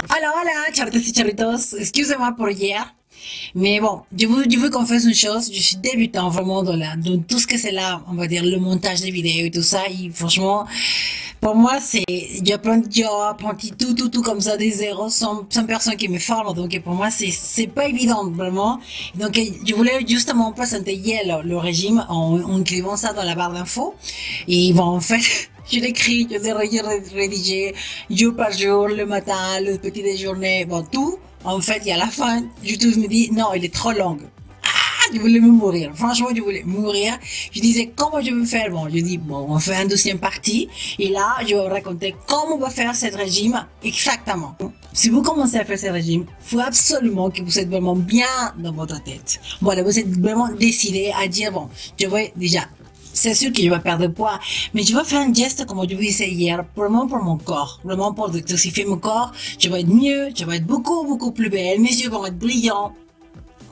Hola, hola, charritos y charritos. Excusez-moi pour hier. Mais bon, je veux qu'on fasse une chose. Je suis débutant vraiment dans tout ce que c'est là, on va dire, le montage des vidéos et tout ça. Et franchement, pour moi, j'ai apprends tout comme ça des zéros sans personne qui me forme. Donc, pour moi, c'est pas évident, vraiment. Donc, je voulais justement présenter hier le régime en écrivant ça dans la barre d'infos. Et bon, en fait, je l'écris, je l'ai rédigé jour par jour, le matin, le petit déjeuner, bon, tout. En fait, et à la fin, YouTube me dit, non, il est trop long. Ah, je voulais me mourir. Franchement, je voulais mourir. Je disais, comment je vais faire? Bon, je dis, bon, on fait une deuxième partie. Et là, je vais vous raconter comment on va faire ce régime exactement. Si vous commencez à faire ce régime, il faut absolument que vous êtes vraiment bien dans votre tête. Voilà, vous êtes vraiment décidé à dire, bon, je vais déjà, c'est sûr que je vais perdre poids, mais je vais faire un geste comme je vous disais hier, vraiment pour mon corps, vraiment pour détoxifier mon corps. Je vais être mieux, je vais être beaucoup plus belle, mes yeux vont être brillants,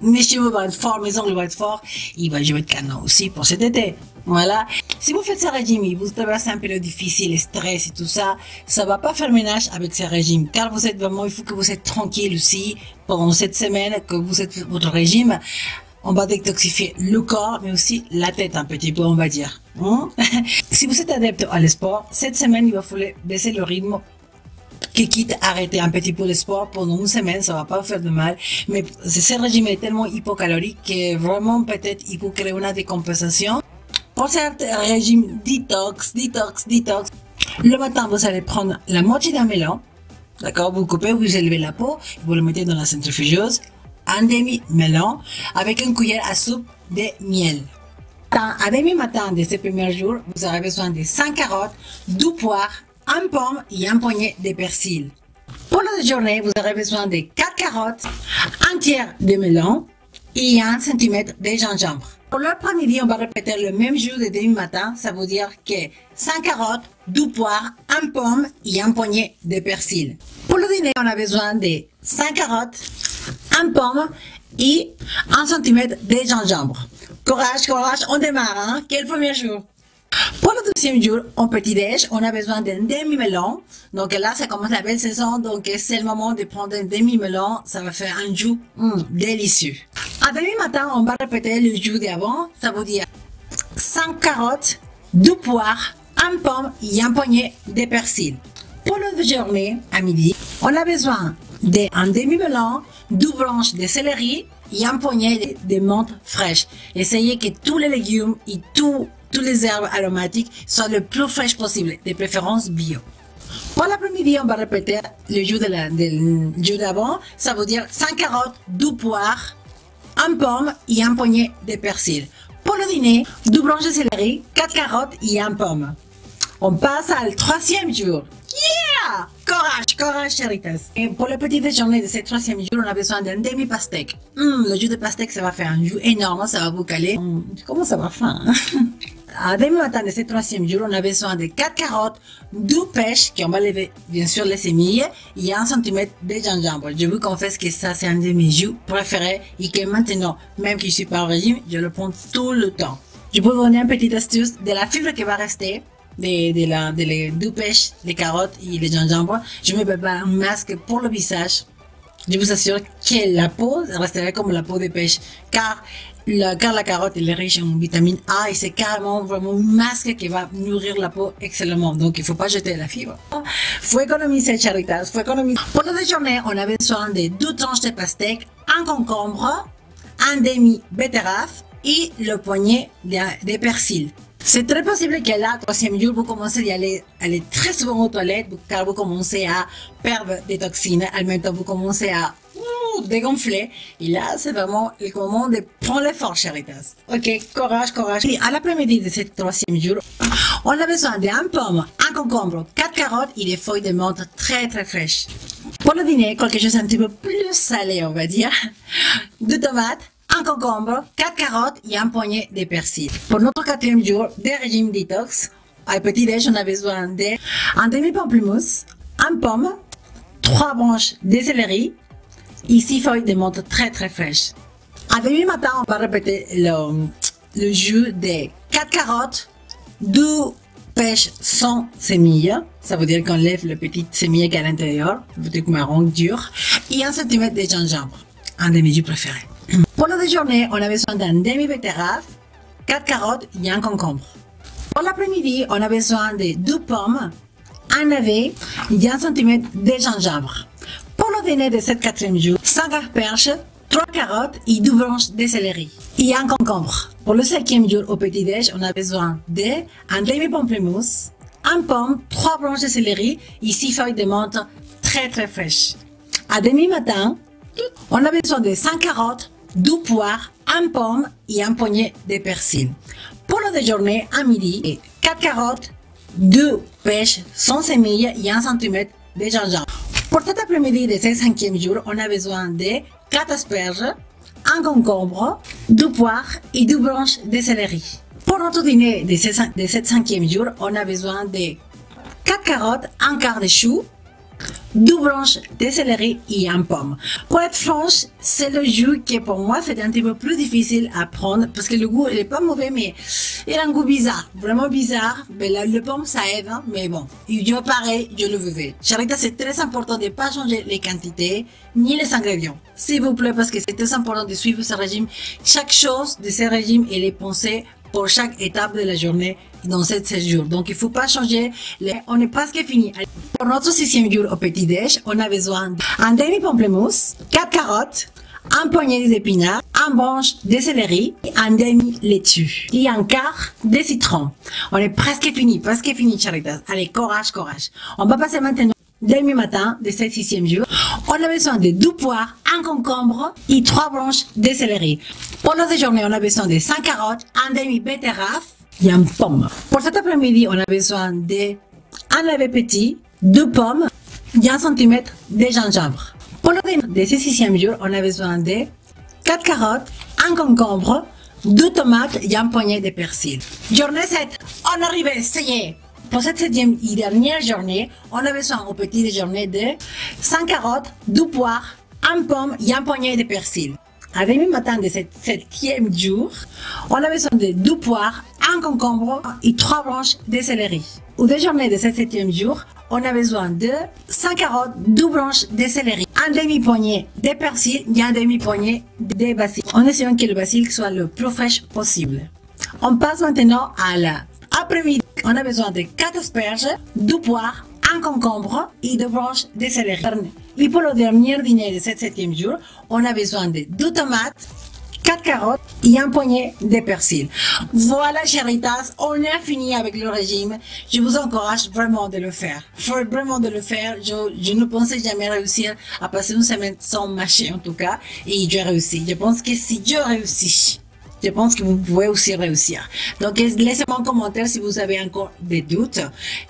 mes cheveux vont être forts, mes ongles vont être forts, et ben, je vais être canon aussi pour cet été. Voilà. Si vous faites ce régime et vous traversez un période difficile, le stress et tout ça, ça va pas faire ménage avec ce régime, car vous êtes vraiment, il faut que vous êtes tranquille aussi pendant cette semaine que vous êtes votre régime. On va détoxifier le corps, mais aussi la tête un petit peu, on va dire. Si vous êtes adepte à l'esport, cette semaine, il va falloir baisser le rythme, quitte à arrêter un petit peu le sport pendant une semaine, ça va pas vous faire de mal. Mais ce régime est tellement hypocalorique que vraiment, peut-être, il faut créer une décompensation. Pour ce régime détox, le matin, vous allez prendre la moitié d'un melon. D'accord? Vous coupez, vous élevez la peau, vous le mettez dans la centrifugeuse. Un demi-melon avec une cuillère à soupe de miel. À demi-matin de ces premiers jours, vous aurez besoin de 5 carottes, 2 poires, 1 pomme et un poignet de persil. Pour la journée, vous aurez besoin de 4 carottes, un tiers de melon et 1 cm de gingembre. Pour l'après-midi, on va répéter le même jour de demi-matin, ça veut dire que 5 carottes, 2 poires, 1 pomme et un poignet de persil. Pour le dîner, on a besoin de 5 carottes, 1 pomme et 1 cm de gingembre. Courage, on démarre, hein? Quel premier jour? Pour le deuxième jour, en petit-déj, on a besoin d'un demi-melon. Donc là, ça commence la belle saison, donc c'est le moment de prendre un demi-melon. Ça va faire un jus délicieux. À demi-matin, on va répéter le jus d'avant. Ça veut dire 5 carottes, 2 poires, 1 pomme et un poignet de persil. Pour la journée, à midi, on a besoin d'un demi-melon, 2 branches de céleri et un poignet de menthe fraîche. Essayez que tous les légumes et tous les herbes aromatiques soient le plus fraîches possible, de préférence bio. Pour l'après-midi, on va répéter le jus d'avant. Ça veut dire 5 carottes, 2 poires, 1 pomme et un poignet de persil. Pour le dîner, 2 branches de céleri, 4 carottes et 1 pomme. On passe au troisième jour. Yeah! Courage, chéritas. Et pour le petit déjeuner de ce troisième jour, on a besoin d'un demi-pastèque. Le jus de pastèque, ça va faire un jus énorme, ça va vous caler. Comment ça va faire, hein? À demi-matin de ce troisième jour, on a besoin de 4 carottes, 2 pêches, qu'on va lever, bien sûr, les semilles, et 1 cm de gingembre. Je vous confesse que ça, c'est un de mes jus préférés, et que maintenant, même que je suis pas au régime, je le prends tout le temps. Je peux vous donner une petite astuce de la fibre qui va rester. Les 2 pêches, les carottes et les gingembre. Je me prépare un masque pour le visage. Je vous assure que la peau restera comme la peau de pêche, car la carotte elle est riche en vitamine A et c'est carrément vraiment un masque qui va nourrir la peau excellemment. Donc il ne faut pas jeter la fibre. Faut économiser, charitas, faut économiser. Pour le déjeuner, on a besoin de 2 tranches de pastèque, un concombre, un demi betterave et le poignet de persil. C'est très possible que là, troisième jour, vous commencez à aller très souvent aux toilettes, car vous commencez à perdre des toxines, en même temps vous commencez à dégonfler. Et là, c'est vraiment le moment de prendre l'effort, chéritas. Ok, courage. Et à l'après-midi de ce troisième jour, on a besoin d'un pomme, un concombre, 4 carottes et des feuilles de menthe très fraîches. Pour le dîner, quelque chose un petit peu plus salé, on va dire, 2 tomates, un concombre, 4 carottes et un poignet de persil. Pour notre quatrième jour de régime détox, à petit déj, on a besoin d'un demi-pamplemousse, un pomme, 3 branches de céleri et 6 feuilles de menthe très fraîches. À demi-matin, on va répéter le jus de 4 carottes, 2 pêche sans sémille. Ça veut dire qu'on lève le petit sémille qui est à l'intérieur, le truc marron dur, et 1 cm de gingembre, un de mes jus préférés. Pour le déjeuner, on a besoin d'un demi-betterave, 4 carottes et un concombre. Pour l'après-midi, on a besoin de 2 pommes, un navet et 1 cm de gingembre. Pour le dîner de cette 4e jour, 5 asperges, 3 carottes et 2 branches de céleri et un concombre. Pour le 5e jour au petit-déj, on a besoin d'un demi-pamplemousse, 1 pomme, 3 branches de céleri et 6 feuilles de menthe très fraîches. À demi-matin, on a besoin de 5 carottes, 2 poires, 1 pomme et un poignet de persil. Pour le déjeuner, à midi, 4 carottes, 2 pêches sans sémille et 1 cm de gingembre. Pour cet après-midi de ce 5e jour, on a besoin de 4 asperges, 1 concombre, 2 poires et 2 branches de céleri. Pour notre dîner de ce 5e jour, on a besoin de 4 carottes, 1 quart de chou, 2 branches de céleri et 1 pomme. Pour être franche, c'est le jus qui pour moi c'est un petit peu plus difficile à prendre parce que le goût il est pas mauvais mais il a un goût bizarre, vraiment bizarre. Mais le pomme ça aide, hein, mais bon, yo pareil, je le veux. Charita, c'est très important de ne pas changer les quantités ni les ingrédients. S'il vous plaît, parce que c'est très important de suivre ce régime. Chaque chose de ce régime il est pensé pour chaque étape de la journée dans ces 7 jours. Donc, il ne faut pas changer. On est presque fini. Pour notre 6e jour au petit-déj, on a besoin d'un demi-pamplemousse, 4 carottes, un poignet d'épinards, 1 branche de céleri, un demi-laitue et un quart de citron. On est presque fini, Charitas. Allez, courage. On va passer maintenant demi-matin de ce 6e jour. On a besoin de 2 poires, 1 concombre et 3 branches de céleri. Pour le déjeuner, on a besoin de 5 carottes, un demi-betterave et 1 pomme. Pour cet après-midi, on a besoin d'un navet petit, 2 pommes et 1 cm de gingembre. Pour le dîner de ce 6e jour, on a besoin de 4 carottes, 1 concombre, 2 tomates et un poignet de persil. Journée 7, on arrive, ça y est. Pour cette 7e et dernière journée, on a besoin au petit déjeuner de 5 carottes, 2 poires, 1 pomme et un poignet de persil. À demi-matin de ce 7e jour, on a besoin de 2 poires, 1 concombre et 3 branches de céleri. Au déjeuner de ce 7e jour, on a besoin de 5 carottes, 2 branches de céleri, un demi-poignet de persil et un demi-poignet de basil. On essaie que le basil soit le plus fraîche possible. On passe maintenant à l'après-midi. On a besoin de 4 asperges, 2 poires, 1 concombre et 2 branches de céleri. Et pour le dernier dîner de ce 7e jour, on a besoin de 2 tomates, 4 carottes et un poignet de persil. Voilà, chéritas, on a fini avec le régime. Je vous encourage vraiment de le faire. Vraiment de le faire. Je ne pensais jamais réussir à passer une semaine sans mâcher, en tout cas. Et j'ai réussi. Je pense que si je réussis, je pense que vous pouvez aussi réussir. Donc, laissez-moi un commentaire si vous avez encore des doutes.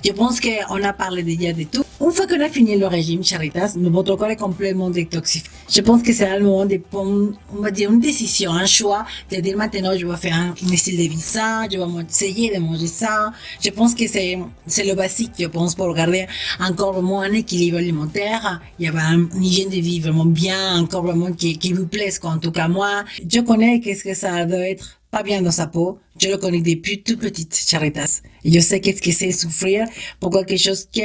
Je pense qu'on a parlé déjà de tout. Une fois qu'on a fini le régime, chéritas, votre corps est complètement détoxifié. Je pense que c'est le moment de prendre, on va dire, une décision, un choix, de dire maintenant, je vais faire un style de vie sain, je vais essayer de manger sain. Je pense que c'est le basique, je pense, pour garder encore vraiment un équilibre alimentaire. Il y a une hygiène de vie vraiment bien, encore vraiment qui vous plaise, quoi. En tout cas, moi, je connais qu'est-ce que ça doit être pas bien dans sa peau. Je le connais depuis toute petite, chéritas. Et je sais qu'est-ce que c'est souffrir pour quelque chose qui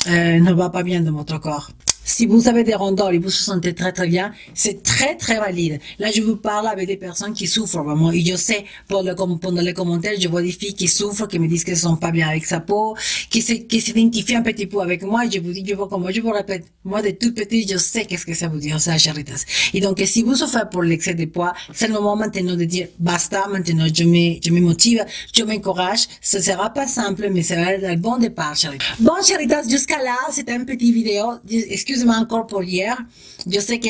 ne va pas bien dans votre corps. Si vous avez des rondeurs et vous vous sentez très bien, c'est très valide. Là, je vous parle avec des personnes qui souffrent vraiment. Et je sais, pendant les commentaires, je vois des filles qui souffrent, qui me disent qu'elles sont pas bien avec sa peau, qui s'identifient un petit peu avec moi. Et je vous dis, je vous répète, moi, de toute petite, je sais qu'est-ce que ça veut dire, ça, chéritas. Et donc, si vous souffrez pour l'excès de poids, c'est le moment maintenant de dire, basta, maintenant, je me motive, je m'encourage. Ce sera pas simple, mais ça va être le bon départ, chéritas. Bon, chéritas, jusqu'à là, c'était une petite vidéo. Excusez-moi encore pour hier. Je sais que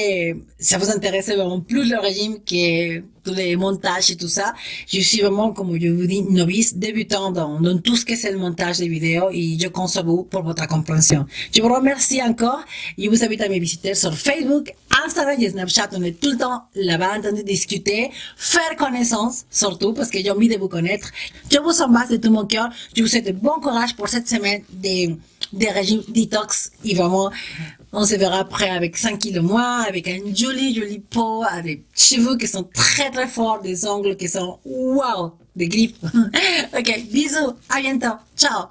ça vous intéresse vraiment plus le régime que tous les montages et tout ça. Je suis vraiment, comme je vous dis, novice, débutant dans tout ce que c'est le montage des vidéos et je compte sur vous pour votre compréhension. Je vous remercie encore et vous invite à me visiter sur Facebook, Instagram et Snapchat. On est tout le temps là-bas en train de discuter, faire connaissance, surtout parce que j'ai envie de vous connaître. Je vous embrasse de tout mon cœur. Je vous souhaite bon courage pour cette semaine des régimes détox et vraiment, on se verra après avec 5 kilos moins, avec une jolie peau, avec des cheveux qui sont très très fort, des ongles qui sont waouh, des griffes. Ok, bisous, à bientôt, ciao.